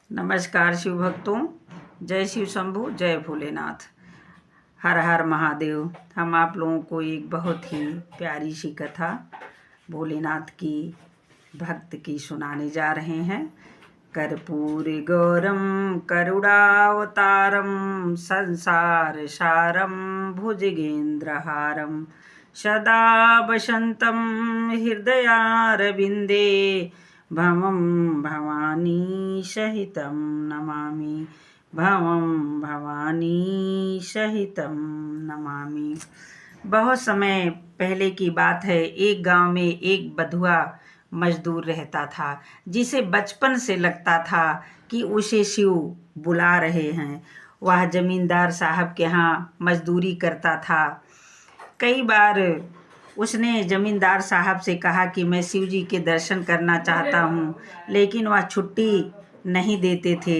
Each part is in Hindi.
नमस्कार शिव भक्तों, जय शिव शंभू, जय भोलेनाथ, हर हर महादेव। हम आप लोगों को एक बहुत ही प्यारी सी कथा भोलेनाथ की भक्त की सुनाने जा रहे हैं। कर्पूरी गौरम करुणावतारम संसार सारम भुजगेंद्रहारम सदा वसंतम हृदयारविंदे भवं भवानी सहितं नमामि, भवं भवानी सहितं नमामि। बहुत समय पहले की बात है। एक गांव में एक बधुआ मजदूर रहता था, जिसे बचपन से लगता था कि उसे शिव बुला रहे हैं। वह जमींदार साहब के यहाँ मजदूरी करता था। कई बार उसने जमींदार साहब से कहा कि मैं शिव जी के दर्शन करना चाहता हूँ, लेकिन वह छुट्टी नहीं देते थे।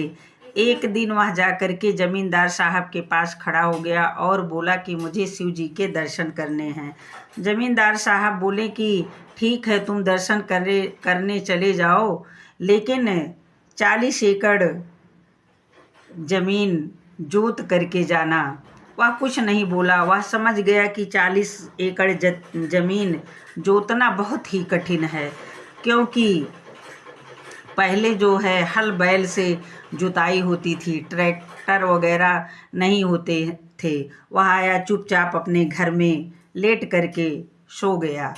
एक दिन वह जाकर के जमींदार साहब के पास खड़ा हो गया और बोला कि मुझे शिव जी के दर्शन करने हैं। जमींदार साहब बोले कि ठीक है, तुम दर्शन करने चले जाओ, लेकिन 40 एकड़ ज़मीन जोत करके जाना। वह कुछ नहीं बोला। वह समझ गया कि 40 एकड़ ज़मीन जोतना बहुत ही कठिन है, क्योंकि पहले जो है हल बैल से जुताई होती थी, ट्रैक्टर वगैरह नहीं होते थे। वह आया, चुपचाप अपने घर में लेट करके सो गया।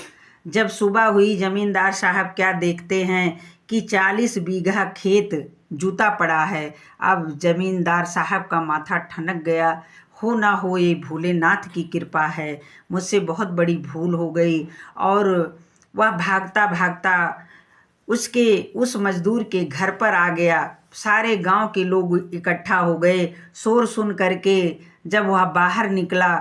जब सुबह हुई, जमींदार साहब क्या देखते हैं कि 40 बीघा खेत जुता पड़ा है। अब जमींदार साहब का माथा ठनक गया। हो ना हो, ये भोलेनाथ की कृपा है, मुझसे बहुत बड़ी भूल हो गई। और वह भागता भागता उस मजदूर के घर पर आ गया। सारे गांव के लोग इकट्ठा हो गए। शोर सुन करके जब वह बाहर निकला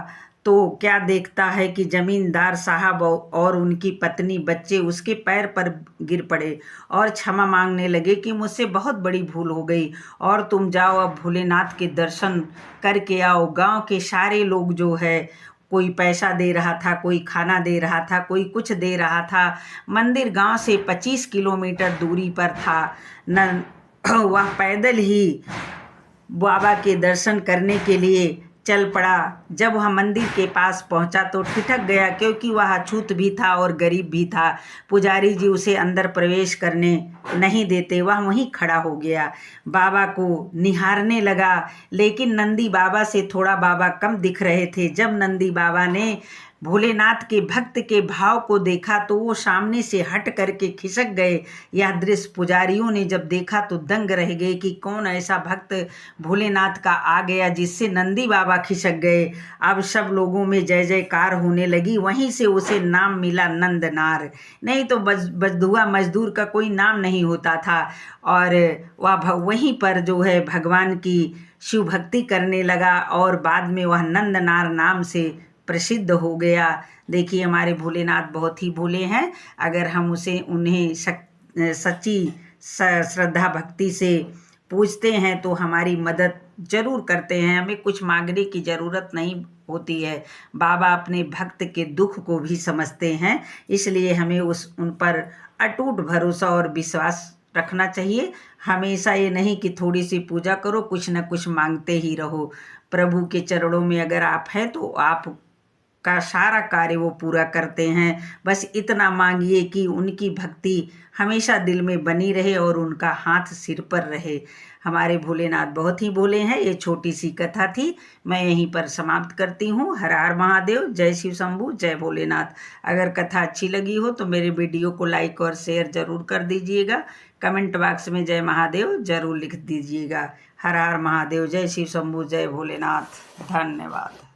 तो क्या देखता है कि जमींदार साहब और उनकी पत्नी, बच्चे उसके पैर पर गिर पड़े और क्षमा मांगने लगे कि मुझसे बहुत बड़ी भूल हो गई और तुम जाओ, अब भोलेनाथ के दर्शन करके आओ। गांव के सारे लोग जो है, कोई पैसा दे रहा था, कोई खाना दे रहा था, कोई कुछ दे रहा था। मंदिर गांव से 25 किलोमीटर दूरी पर था। न वह पैदल ही बाबा के दर्शन करने के लिए चल पड़ा। जब वह मंदिर के पास पहुंचा तो ठिठक गया, क्योंकि वह अछूत भी था और गरीब भी था। पुजारी जी उसे अंदर प्रवेश करने नहीं देते। वह वहीं खड़ा हो गया, बाबा को निहारने लगा। लेकिन नंदी बाबा से थोड़ा बाबा कम दिख रहे थे। जब नंदी बाबा ने भोलेनाथ के भक्त के भाव को देखा तो वो सामने से हट करके खिसक गए। यह दृश्य पुजारियों ने जब देखा तो दंग रह गए कि कौन ऐसा भक्त भोलेनाथ का आ गया जिससे नंदी बाबा खिसक गए। अब सब लोगों में जय जयकार होने लगी। वहीं से उसे नाम मिला नंदनार। नहीं तो बधुआ मजदूर का कोई नाम नहीं होता था। और वह वहीं पर जो है भगवान की शिव भक्ति करने लगा और बाद में वह नंदनार नाम से प्रसिद्ध हो गया। देखिए, हमारे भोलेनाथ बहुत ही भोले हैं। अगर हम उन्हें सच्ची श्रद्धा भक्ति से पूजते हैं तो हमारी मदद जरूर करते हैं। हमें कुछ मांगने की ज़रूरत नहीं होती है। बाबा अपने भक्त के दुख को भी समझते हैं, इसलिए हमें उन पर अटूट भरोसा और विश्वास रखना चाहिए। हमेशा ये नहीं कि थोड़ी सी पूजा करो, कुछ न कुछ मांगते ही रहो। प्रभु के चरणों में अगर आप हैं तो आप का सारा कार्य वो पूरा करते हैं। बस इतना मांगिए कि उनकी भक्ति हमेशा दिल में बनी रहे और उनका हाथ सिर पर रहे। हमारे भोलेनाथ बहुत ही भोले हैं। ये छोटी सी कथा थी, मैं यहीं पर समाप्त करती हूँ। हर हर महादेव, जय शिव शंभू, जय भोलेनाथ। अगर कथा अच्छी लगी हो तो मेरे वीडियो को लाइक और शेयर ज़रूर कर दीजिएगा। कमेंट बॉक्स में जय महादेव ज़रूर लिख दीजिएगा। हर हर महादेव, जय शिव शंभू, जय भोलेनाथ। धन्यवाद।